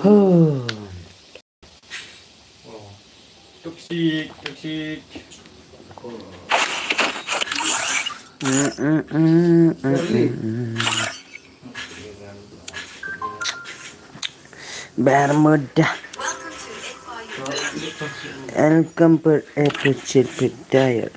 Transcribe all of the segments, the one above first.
Huh. Toxic. Bermuda. Welcome per episode pedaya.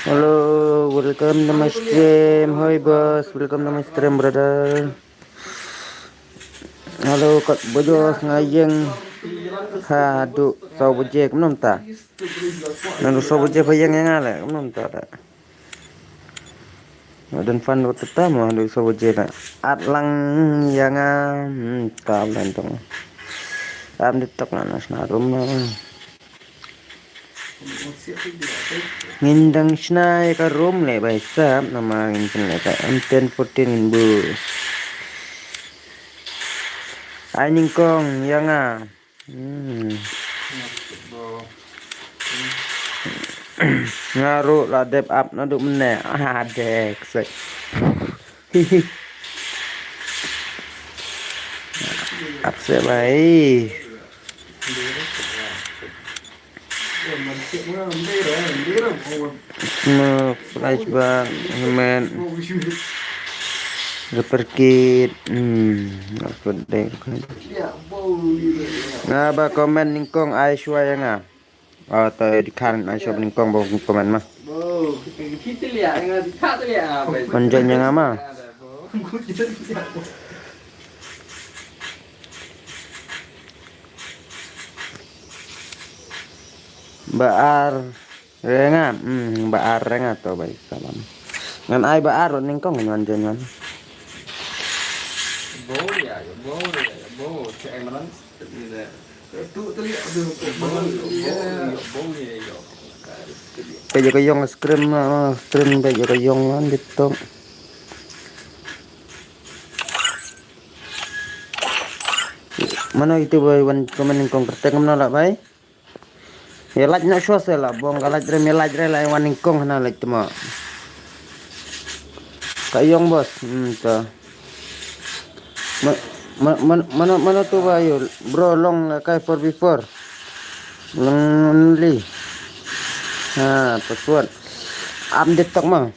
Halo, welcome to my stream. Hi bos, welcome to my stream brother. Halo kat bojos ngayeng. Hadu sau boje kenom ta. Nandu sau boje bayang yang ala kenom ta da. Dan fan waktu tamu hadu sau boje da. Atlang yang ta lantong. Am ditok na narum na. Ngindang snai ka room le bai sap nama ngin le ka M1014 bu. Ai ning kong yang ngaru la dep up na du mene dek sai. Up se bai. Flashback, men, reperkit, apa deh? Ngapa komen ningkong Aisyah ya nga? Atau di kanan Aisyah ningkong bawa komen mah? Panjangnya ngama? Baar renga baar renga to baik salam ngan ai baar ning kong ngan jengan Bo chạy mà lắm tu pe ko yong screen pe ko yong lan dito mana itu boy wan komen ning kong kertek mana lah bay ya laj nak syos lah bong kalaj re melaj re la wan ningkong hana laj temo kayong bos to mana tu bayu bro long kai for before long li password update tok mah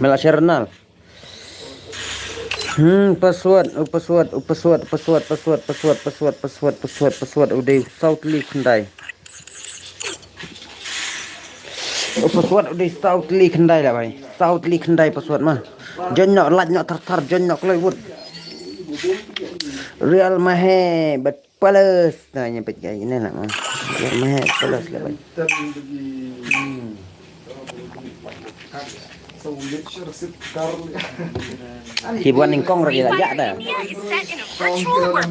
mela channel password udah Southly kendai password udah Southly kendai lah bay Southly kendai password mah jonyok laj nok tar jonyok lewut real mahe but plus nah nyepet kayak gini lah mah real mahe plus lah bay hibuan ningkong lagi aja dah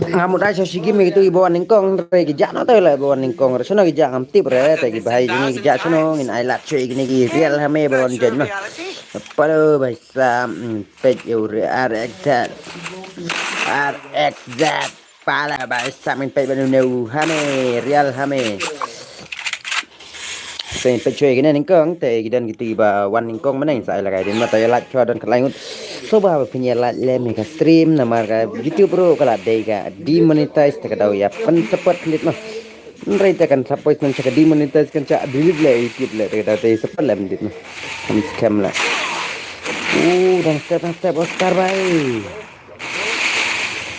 ngamut aja sih gini gitu hibuan ningkong lagi jak no tuh lah hibuan ningkong sono lagi jak ngamtip re lagi bahaya gini jak sono ngin ai lat cuy gini gini real hame balon jen mah pada bahasa page RXZ pala bahasa main page baru hame real hame Sen pecuai gini ningkong teh gidan gitu iba wan ningkong mana yang saya lakai dan mata yalat cua dan kelangut soba penyalat lem ka stream nama ka gitu bro kalau ada ka demonetize tak tahu ya pen support klit mah mereka kan support men cak demonetize kan cak delete lah YouTube lah tak tahu support lah mendit mah scam lah dan step Oscar baik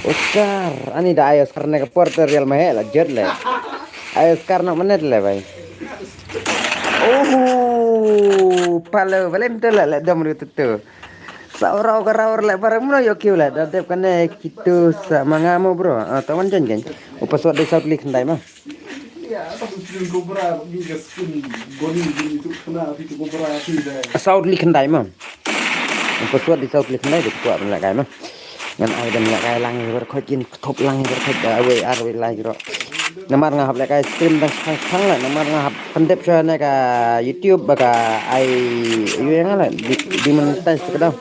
Oscar ani dah ayo Oscar nak porter real mahal lah jet lah ayo Oscar nak mana lah baik palo valente lah dom itu tu. Saurau karawar lah barang mana yo kiu lah. Datep kena kita sama ngamu bro. Tawan jan jan. Upas wat desa klik ndai mah. Saud klik ndai mah. Upas wat desa klik ndai dik kuat lah kai mah. Ngan ai dan lah kai lang berkhoi jin thop lang berkhoi awe arwe lai ro. Namar ngahap lek stream dan sang lah namar ngahap pendep saya nak YouTube baka ai yang lah di monetize kadang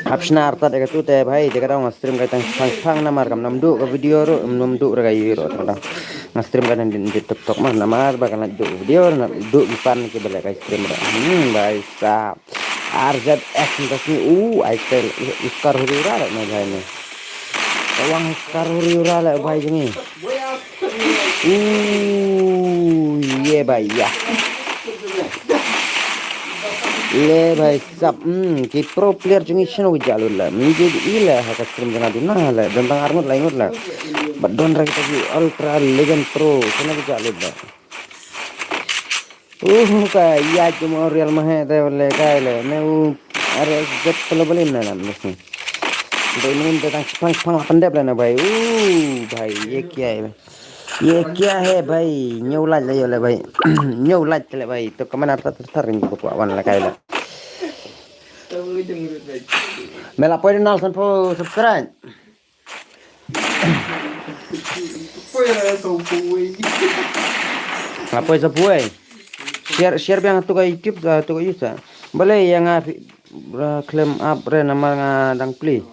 hap snar ta dekat tu teh bhai dekat orang stream kadang sang namar kam namdu ke video ro namdu ra gai ro kadang stream kadang di TikTok mah namar baka nak du video nak du ipan ke belak stream ro bhai sap RZX tasni ai tel iskar hurira lah na bhai ni Wang iskar hurira lah bhai ni ये भैया ले भाई सब कि pro player jungi shino jalur lah minggu ila hak stream dengan dina lah tentang armut lah badon rak tadi ultra legend pro sana jalur lah ka ya cuma real mah ada le kai le ne are jet pelabelin na mesti ini tentang pang pandep lah na भाई भाई ये क्या है भाई न्यूला ले ले भाई न्यूला ले भाई तो कमन आता tertarik gitu kok wan la kaila mela pode nal san po subscribe apa itu puai share biang tu ke YouTube tu ke YouTube boleh yang claim up re nama dang play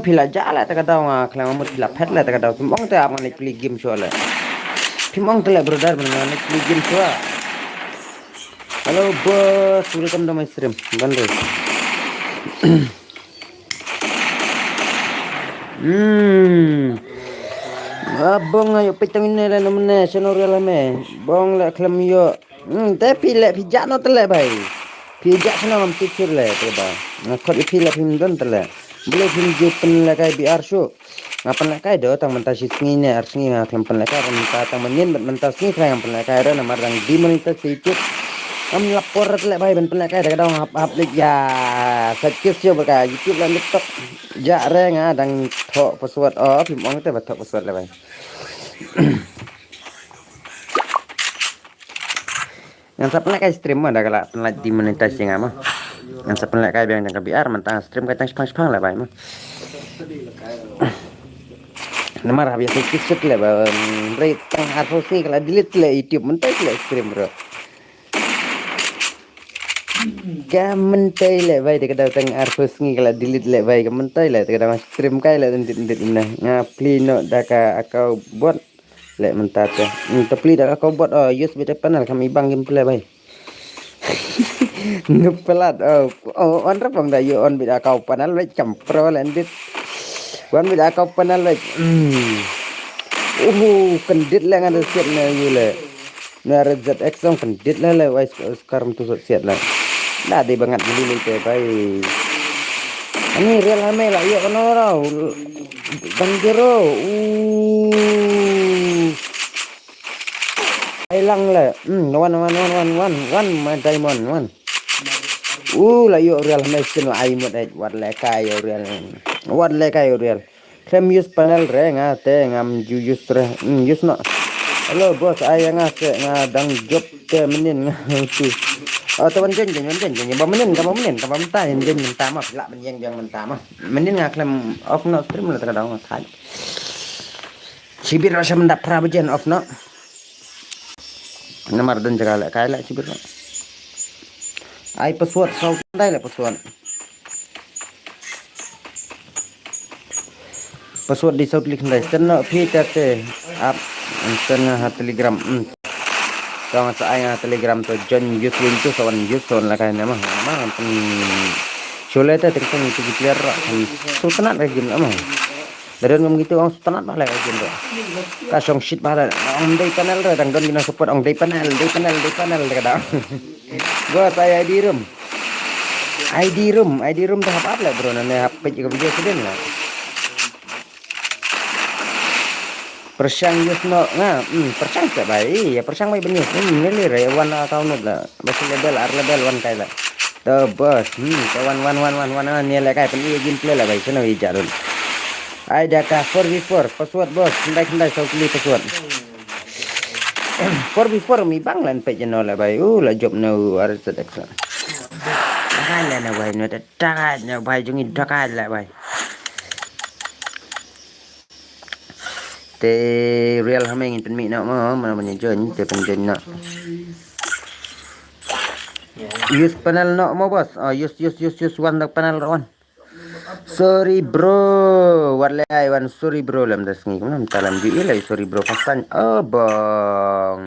pila jala ta kadang claim amut pila pet la ta kadang mong ta apa ni play game soalnya Pimong telah brother dengan game tua. Halo bos, welcome to my stream. Bandel. Abang ayo petang ini lah namanya senorial me. Bang lah kelam yo. Tapi lah pijak no telah bay. Pijak sana ngam tikir lah tiba. Ngakot pijak pindon telah. Boleh pinjau penlah kai biar show. Ngapan lakai do tang mentas singi ne arsingi ngam penlakai renta tang menin mentas singi tang penlakai ra namar dang di monitor sedikit am lapor tlek bai ben penlakai da kadang hap lek ya sakit yo baka YouTube lan TikTok ja re nga dang thok password pim ong te ba thok password le bai yang sa penlakai stream mah da kala penlak di monitor singa mah yang sa penlakai biang dang biar mentang stream kacang spang le bai mah Namar habis sikit lah bang, rate tang harus ni kalau delete lah YouTube mentai lah stream bro. Mentai lah baik dekat tang harus ni kalau delete lah baik mentai lah dekat mas stream kai lah dentit mana. Ngapli no daka akau buat lah mentat ya. Tapi daka akau buat use beta panel kami bang gameplay baik. Nupelat on rapam dah you on beta akau panel baik campur lah dentit. Wan bida kau panal lek. Kendit lah ngada siat na yule. Na RZX song kendit lah le wais sekarang tu siat lah. Dah de banget dulu le bai. Ini real ame lah yo kono rau. Banjero. Hilang lah. One my diamond one. Lah yo real machine lah ai mot wat le kai yo real. What like I real? Claim use panel re nga te ngam use re use no. Hello bos, ay nga se nga dang job te menin nga tu. Tawan jen ba menin ka menta jen menta ma la ben yang menta ma. Menin nga claim off no stream la ta dang thai. Sibir rasa mendak pra bejen off no. Namar dan jaga la kai la sibir. Ai password sau dai la password. Password di South Link sen no PTT up sen Telegram tong sa ay Telegram to join use link to sawan use on la kay mah pen sule ta tingkang itu clear kan sultanat regim mah dari ngom gitu ang sultanat bah la regim do kasong shit bah la ang day panel ra dang don gina support ang day panel kada gua saya ID room dah apa lah bro nane HP juga video sedeng lah persang yus no persang tak baik ya persang baik benih ini re wan tahun lah masih level wan kai lah the boss wan ni lah kai pen gameplay lah baik sana jarun ada ka 4v4 password bos kendai sau kali password 4v4 mi bang lan pe jeno lah baik lah job no RZX lah na baik no dakat na baik jungi dakat lah baik Te real hameng pen mi nak mana menyejen te penjen nak. Use panel nak mau bos. Use one nak panel one. Sorry bro, walai wan sorry bro lam das ngi kam talam di ilai sorry bro pasan. Oh bang.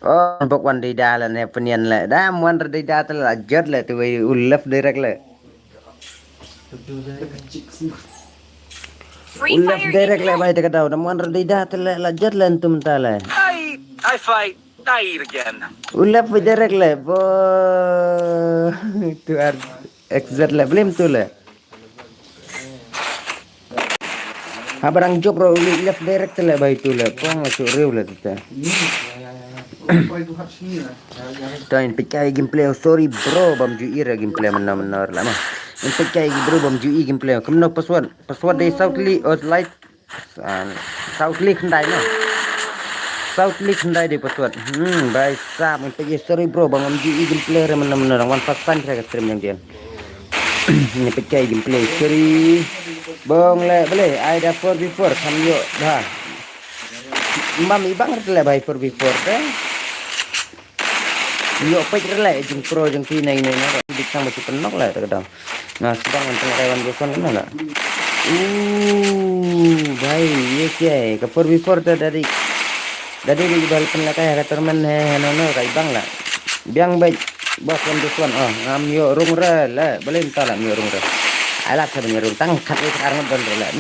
Oh bok wan di dalan ne penian le. Dam wan di dalan la jot le tu ulaf direct le. Ulaf direct le bai tekadau. Dam wan di dalan la jot le antum tala. I fight. Died again. Ulaf direct le bo. Tu ar exit le blame tu le. Habarang job bro left direct le bai tu le. Pang masuk real le tu. Tain pecah gameplay sorry bro bam ju ira gameplay menar lah mah. Pecah bro bam ju gameplay. Kamu nak password dari Southly or light Southly kendai no. Southly kendai di password. Baik sah pecah sorry bro bam ju gameplay menar one first time saya stream yang dia. Ini pecah gameplay sorry. Bong le boleh I dah 4v4 kamu yuk dah. Mam ibang le bai 4v4 dah. Yo pek relai jeng pro jeng tina ini nak di sang masih penok lah terkadang. Nah sedang antara kawan bosan kan lah. Baik yes ya ke 4v4 tu dari di bal penlakai kata teman no kai bang lah. Biang baik bos kan bosan ngam yo rung re lah boleh minta lah yo rung re. Alat sebenarnya rung tangkat itu sekarang don re lah.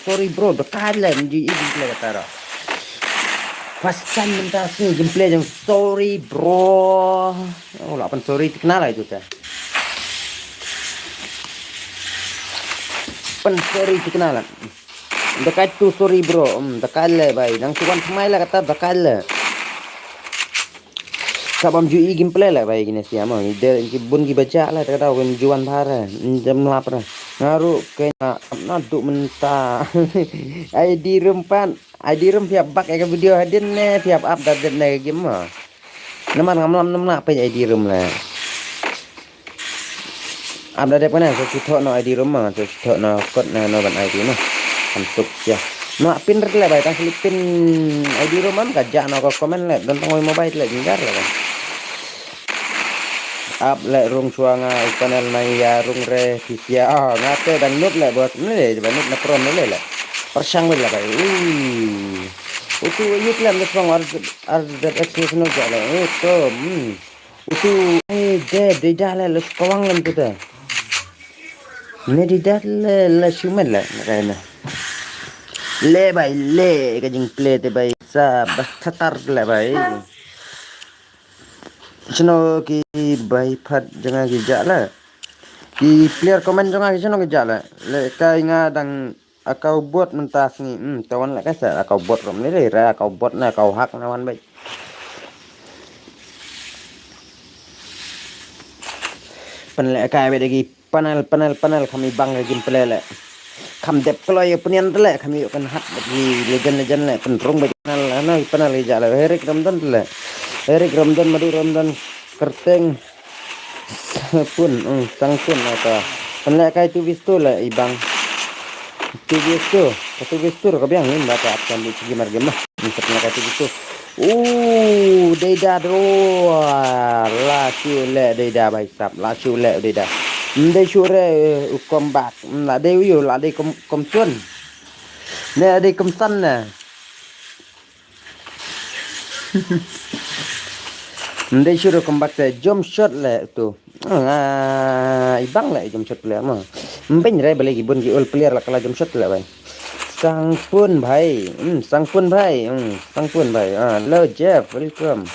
Sorry bro dekat lah menji ini kata ra. First time minta sini gameplay yang sorry bro. Oh, 8 sorry kenal lah itu teh. Pen sorry kenal lah. Dekat tu sorry bro. Dekat lah baik. Nang tuan semai lah kata dekat lah. Sabam jui gameplay lah baik ini siapa. Dia bun ki baca lah kata orang juan para. Jam 8 ngaruh kena naduk mentah. ID rempan. ID room tiap bak ke video hadin ne tiap update ne game mah. Naman ngam apa ID room lah. Update apa nak so no ID room mah so no code no ban ID mah. Untuk ya. Mak pin rela bai tang pin ID room am kajak no komen le dan tong mobile le tinggal lah. Up le rung suanga panel nai ya rung re sia ngate dan nut le buat ni le banut na prom le le. Persang lah bai. Itu iklan lesbang ada access no jala. Itu de dah lah les kawang lam tu dah. Ni di dah lah cuman lah kena. Le bai le kajing play te bai sa bastatar lah bai. Cino ki bai phat jangan kijak lah. Ki player komen jangan cino kijak lah. Le kai ngadang akau buat mentas ni tawan lah kasar akau buat rom ni ra akau buat na akau hak nawan baik panel kai be lagi panel kami bang lagi pelele kam dep kalau ya punian tele kami kan hat bagi legend le penrung bagi panel ja le herik ramdan tele herik ramdan madu ramdan kerteng pun sang pun apa panel kai tu visto le ibang tu gestur kau biang ni baca apa yang di marga mah misalnya kata gitu deda do la chule deda bai sap la chule deda de chure combat la de yo la de kom sun ne de kom san na de chure combat jump shot le tu ibang le jump shot le mah mbeng re balik ibun ki all player lah kalau jump shot le bai sang pun bhai sang pun bhai hello Jeff welcome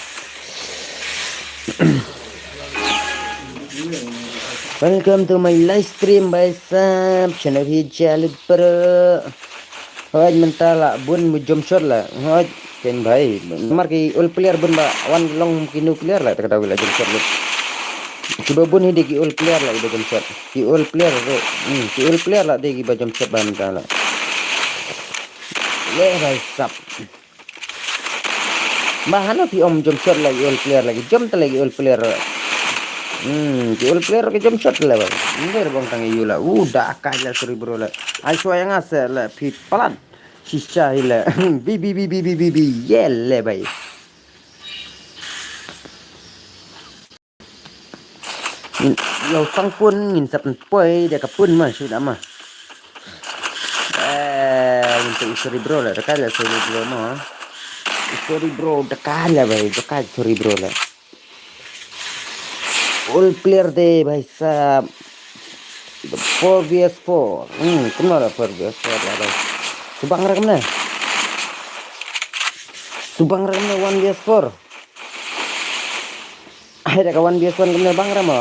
welcome to my live stream bhai sab channel hijal bro hoj mentala bun jump shot lah hoj ken bhai mar ki all player bun ba one long ki nuclear lah tak tahu lah jump shot lu coba bun hidi ki all player lah ida jump shot ki all player lah de ki ba jump shot ba mentala le bhai sab bahana pi om jump shot lagi all player lagi jump lagi all player ki all player ke jump shot lah bang nder bang tangi yula dah akal lah sorry bro lah ai yang asal lah pi pelan Shisha hila. Bi. Yelle bay. Lo sang pun ngin sap poi dia kapun mah sudah mah. Untuk sorry bro lah, dekat lah sorry bro mah. Sorry bro, dekat lah bay, dekat sorry bro lah. All player deh भाई साहब 4vs4 kenal lah 4vs4 lah भाई subang rekam 1vs4 ada ka 1vs1 kena bang ram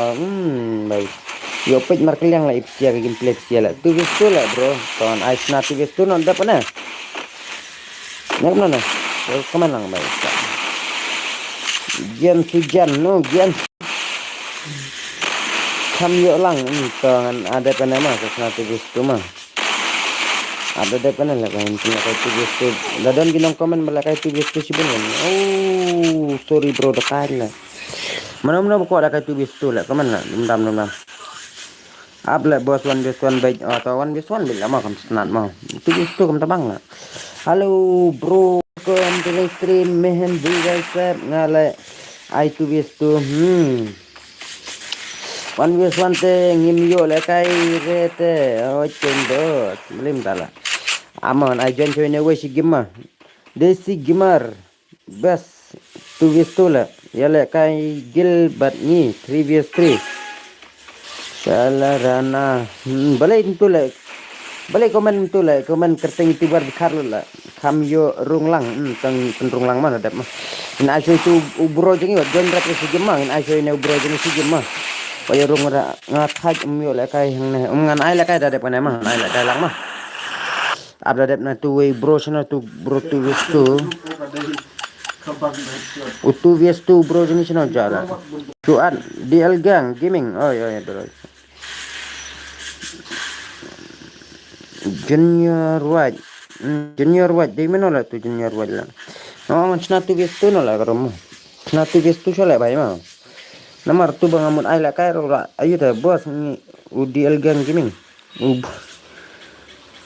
baik yo page markel yang lah ipsia ke gameplay ipsia lah 2vs2 lah bro kawan ice na 2vs2 non dapat na nak mana kemana lang baik gian sujan no gian Kamyo lang tangan ada pernah mah sesuatu itu mah ada pernah lah kan punya kayak itu dan ginong komen malah kayak itu sih bener oh sorry bro dekat lah mana kok ada kayak itu lah kemana dendam abla bos 1vs1 baik atau 1vs1 bila mah kamu senat mah itu kamu tabang lah halo bro welcome to the stream mehen guys ngale I2vs2 1vs1 te ngimyo le kai rete o cendo lim tala aman I join join away si gimma desi gimar bas 2vs2 la ya le kai gil bat ni 3vs3 salarana balai itu le balai komen itu le komen kerteng tibar dikhar la kamyo runglang teng runglang mana dap mah in aso itu ubro jengi join rat si gimma in aso ini ubro jengi si gimma Paya rung ngathaj umyo la kai hang ne ngan ai la kai da de panai mah ai la kai lang mah abda de na tu way bro sana tu bro tu wis tu utu wis tu bro jenis sana jala tuan DL gang gaming oh ya bro junior white di mana lah tu junior white lah oh sana tu wis tu no la karom sana tu wis tu sala bai mah Namar tu bang amun ay la kay ra ayo dah bos ni UDL gang gaming.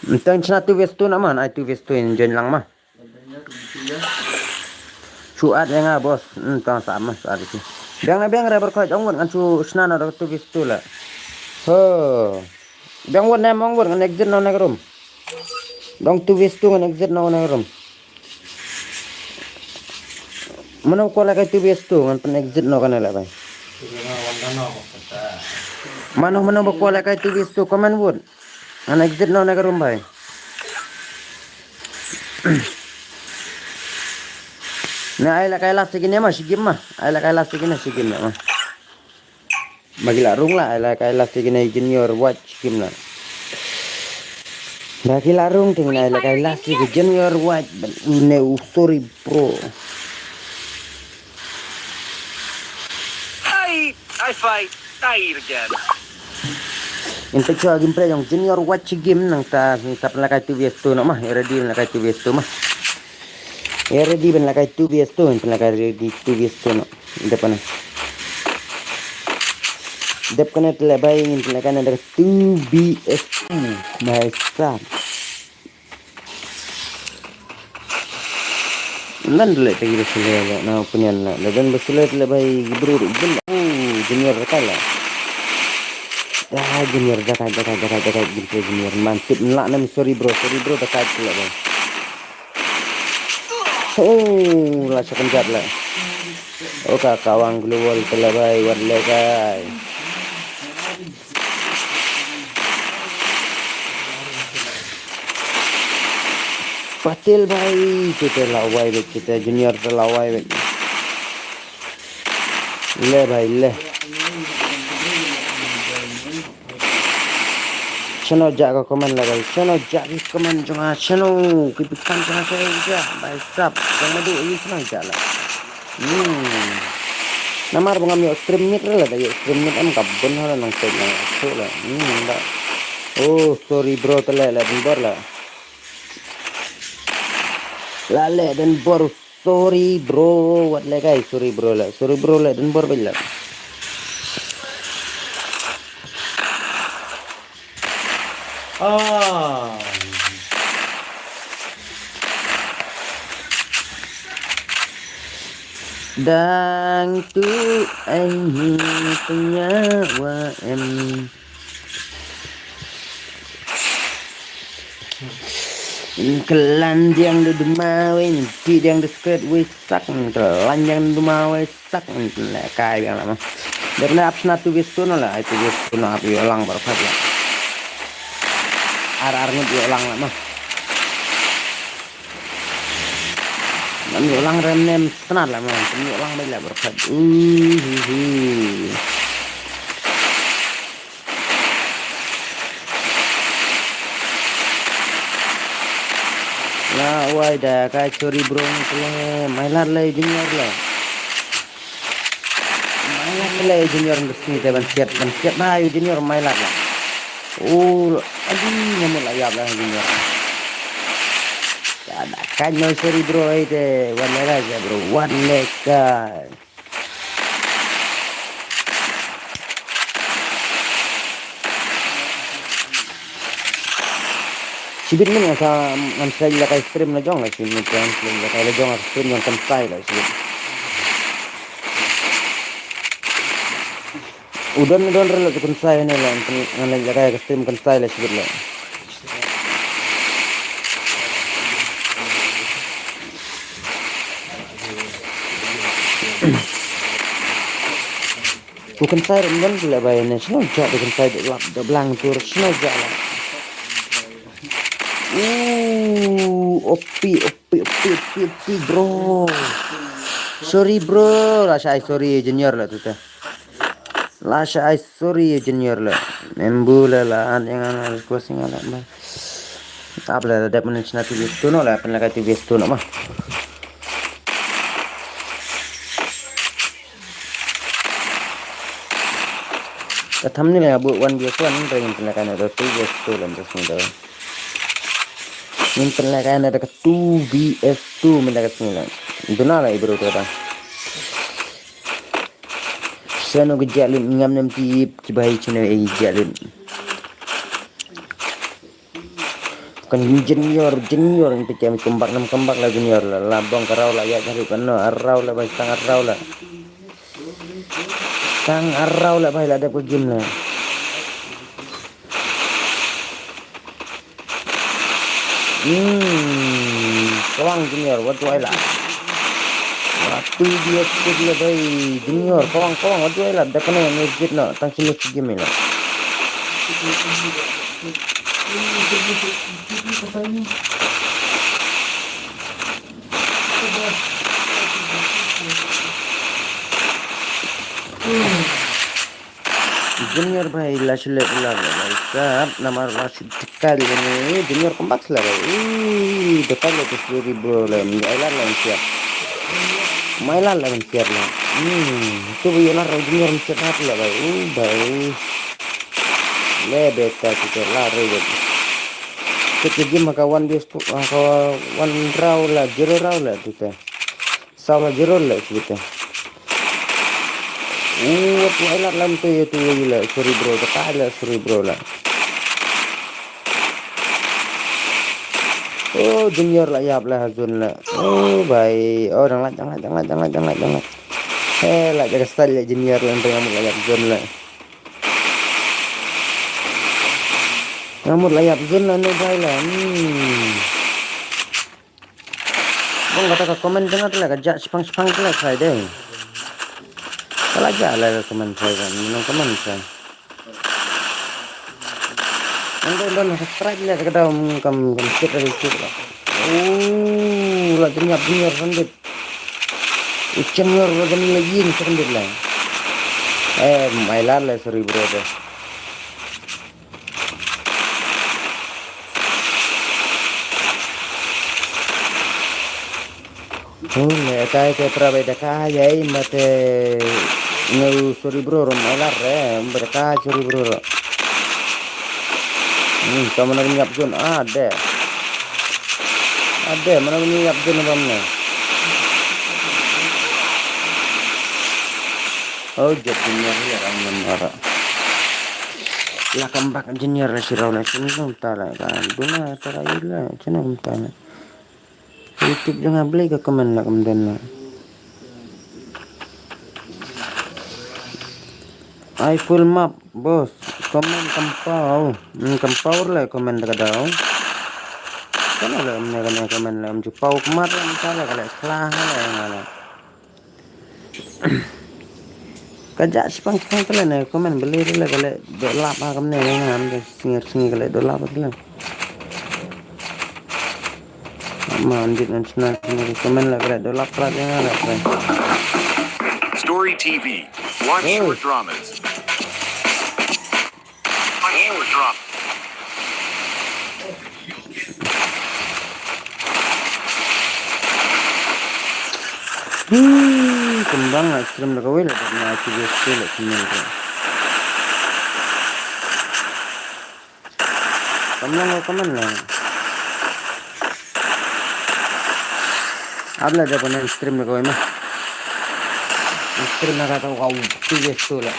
Entang cina tu vestu naman ay tu vestu in jen lang mah. Cuat yang ah bos. Entang sama saat itu. Biang ra berkait ongon kan cu snana ra tu vestu la. Ho. Biang won na mong won kan exit na nagrom. Dong tu vestu kan exit na nagrom. Mana ko la kay tu vestu kan pen exit na kan la bay. Mana bakwala kay tulis to comment wood an exit na nagarumbay na ay la kay last sigin ma sigim ma ay la kay last sigin ma magilarong la ay la kay last sigin junior watch game la magilarong ting ay la kay last sigin junior watch ne sorry bro I fight again. Untuk coba gameplay yang junior watch game nang ta sap la kay 2vs2 no mah ready la kay 2vs2 mah ready ben la kay 2vs2 la kay ready 2vs2 no depan dep kana tela bay ngin la kana ada 2vs2 masa nan le tagi besule na opinion la dan besule tela bay bro ben junior kala junior dekat junior mantip nak nam sorry bro dekat pula bang lah sekejap lah kawang global telah bay wadle kai patil bay kita lawai kita junior terlawai le bay le channel jaga komen lah guys channel jaga komen jangan channel kipikan jangan saya juga baik sab yang madu ini channel jalan namar pengambil stream meet lah dari stream meet am kabun lah nang set nang so lah enggak oh sorry bro telah lah bor lah lale dan bor sorry bro what lah guys sorry bro lah dan bor bila Đang tu anh penyawa em. Kelanjang du dumawin, tidang du skirt wisak, kelanjang du dumawin sak, kai yang lama. Dan apsna tu wistu no lah, itu wistu no api ulang berfat lah. Ar-arnya di ulang lama. Nami ulang remnem tenar lah man, nami ulang baik lah berfat. Lah, why dah kai sorry bro ni mailar lah junior lah. Mailar lah junior resmi dah ban siap dah junior mailar lah. Oh, aduh ngamuk lah yap lah junior. Ada kan no sorry bro ite one leg aja bro one leg kan. Sibit ni yang saya lakai stream na jong lah sibit kan lakai la jong stream yang kensai lah sibit. Udan rela tu kensai ni lah yang lakai stream kensai lah sibit lah. Bukan saya rendah pula bayarnya, senang jauh bukan saya dah belang tu, senang jauh lah. Opi bro. Sorry bro, lah saya sorry junior lah tu teh. Lah saya sorry junior lah. Membula lah, jangan harus kuasing lah mah. Apa lah, ada penencina tu tu no lah, penlakai tu tu no mah. Thumbnail ya bu 1vs1 ring penlakan ada 2vs2 dalam resmi dah. Ini penlakan ada ke 2vs2 mendakat 9. Itu nala bro tu dah. Sana gejalin ngam nam tip kibai channel gejalin. Kan junior yang pecah kembak lah junior lah labang karau lah ya cari pano arau lah bang arau lah. Sang arau lah baiklah ada pergi lah. Kawang junior what do I lah. Waktu dia baik junior kawang what do I lah. Dah kena yang ngejit nak tang sini game lah. Junior भाई लाश ले भाई साहब number masih dekal ini junior keempat lah भाई dekal itu sendiri bro lah mailan lah siap mailan lah siap lah itu biola junior siap hati lah भाई भाई lebih kita lari gitu kita game maka one raw lah zero raw lah kita sama zero lah kita Wailat lam tu ya tu gila sorry bro takala sorry bro lah. Oh junior lah ya lah hazun lah. Oh baik. Oh jangan. Lah jaga style ya junior lah ngamut lah ya hazun lah. Ngamut lah ya hazun lah ni baik lah. Bang kata komen dengar lah kajak sepang lah saya deh. Kalau aja lah teman saya kan, minum teman saya. Anda subscribe lah kita kam share dari situ lah. Lah junior sendiri. Junior lagi ni sendiri lah. Mailan lah sorry bro deh. Kaya prabeda kaya mate no sorry bro mailar mereka sorry bro kamu nak nyiap zon ada mana nyiap zon bamnya oh jadinya ya ramlan ora lah kembak junior sirau na sini tala kan duna tala ila cina tala YouTube jangan beli ke komen lah kemudian lah I full map bos. Komen kempau. Kempau lah komen kadang. Kan ada mana komen lah pau kemarin salah kalau salah lah. Kajak sepang tu lah komen beli tu lah kalau dolap agam ni ngam singi kalau dolap tu lah. Manjit nasional komen lah kalau dolap lah lah. Story TV. Watch short dramas. Watch short drama. Kembang lah stream dah kawin lah nak cuba stream lah sini tu. Kembang lah komen lah. Abla dah pernah stream dah kawin mah. Stream nak kata kau cuba tu lah.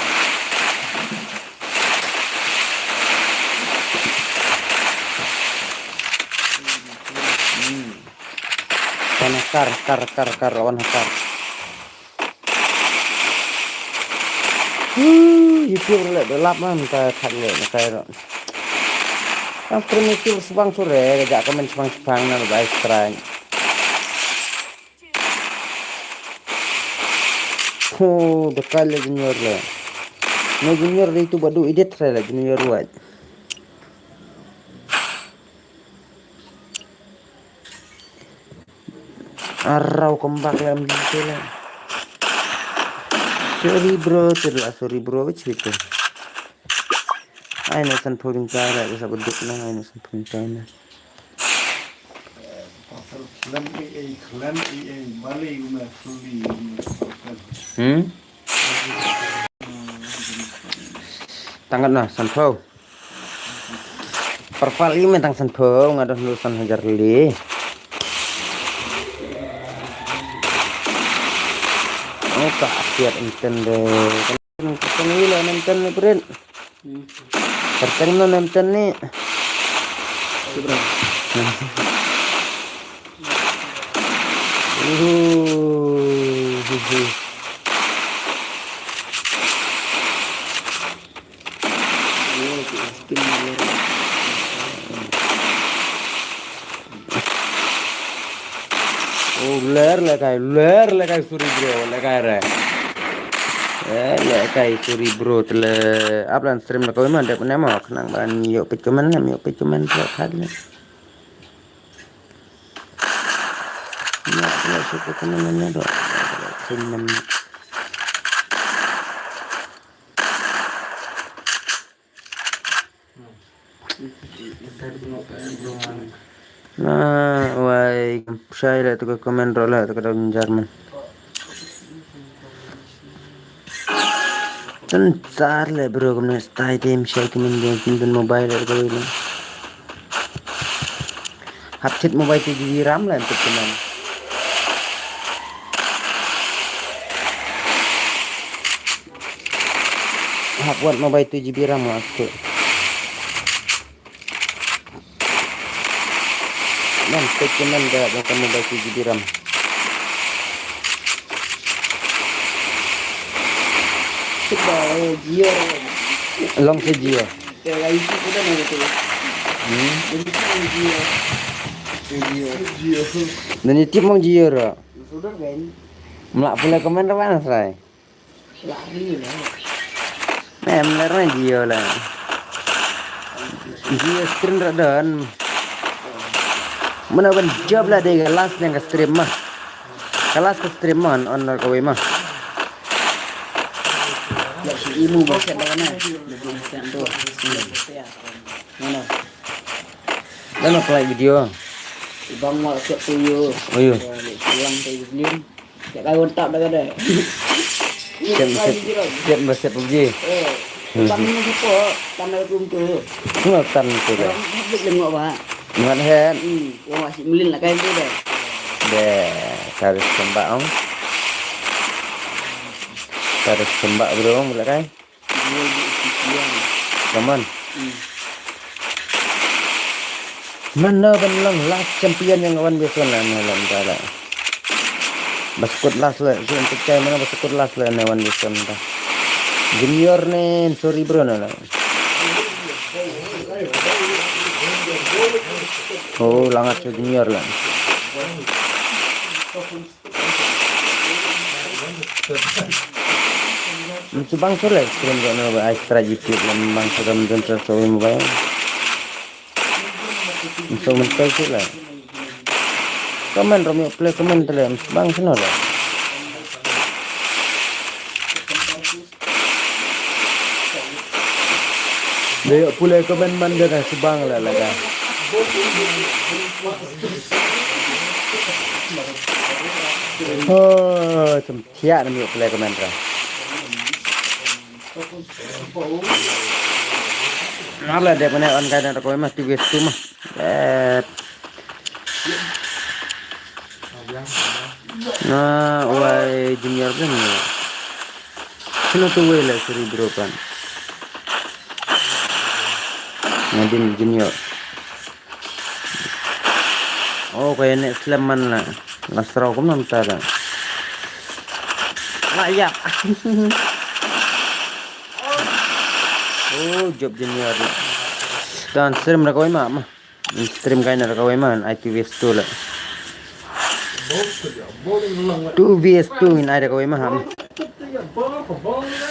Kar lawan kar. YouTube lah dolap mah minta kat le nak kaya. Ang primitive sebang sore kejak komen sebang nak baik strike. Bekal le junior le. No junior le itu badu edit le junior buat. Arau kembang dalam gitu lah. Sorry bro, cerita. Ay nasan pulling cara sa budok na ay nasan pulling cara. Klan balik umah suli. Tangan na sanpau. Pervali mentang sanpau ngadah lulusan hajar li. Oh tak siap enten deh. Kan wila enten ni pren. Pertanyaan no enten ni. Ler lekai suri bro lekai re. Lekai suri bro tele upload stream nak kau mana dek mana mau kenang ban yuk pikuman buat hari ni. Nak suka kenangannya dok. Cuman. Nah, why saya lah tu komen rola tu kadang Jerman. Tentar lah bro kena stay time saya kemen dia mobile lah kalau ini. Hapcit mobile 7GB RAM lah untuk kemen. Hap buat mobile 7GB RAM lah tu. Man, kemen dah bukan mobile 7GB RAM. Jio Long se Jio. kayak itu sudah nih gitu. Jio. Dan itu mau Jio ro. Sudah kan? Melak pula komen mana say? Lari lah. Benernya Jio lah. Jio screen radon. Mana ban job lah dia kelas yang ke stream mah. Kelas ke stream mah on kau mah. Ilmu bahasa mana? Lebih sentuh. Mana? Dan apply video. Bang mau siap tuyo. Oh iya. Pulang dari film. Tak kau tak dah ada. Siap PUBG. Bang ni siapa? Tanah belum tu. Ngotan tu dah. Habis lengok bah. Ngat hen. Yang masih melin lah kain tu dah. Deh, harus sembak om. Harus sembak bro om boleh kan? Come on. Mana belang last champion yang kawan biasa lah malam dah. Baskut last lah, so untuk cai mana baskut last lah kawan biasa dah. Junior nih, sorry bro nala. Oh, langat ke junior lah. Subang sulit, stream kono ba extra YouTube lang bang sa gamdon sa mo ba? So mental sila. Komen Romeo play komen tele bang sino lah. Dia pula komen manda kan subang lah laga. Oh, sempia Romeo play komen ra. Nala dia punya on kaitan ko mas TV tu mah. Nah, why junior kan ya? Sino tu way lah suri bro kan? Nadine junior. Oh, kayak nek Sleman lah. Nasrau ko nanta lah. Layak. Oh, job junior lah. Dan stream rakawai mah. Stream kain rakawai mah. ITV tu lah. 2 vs 2 in ada kau mah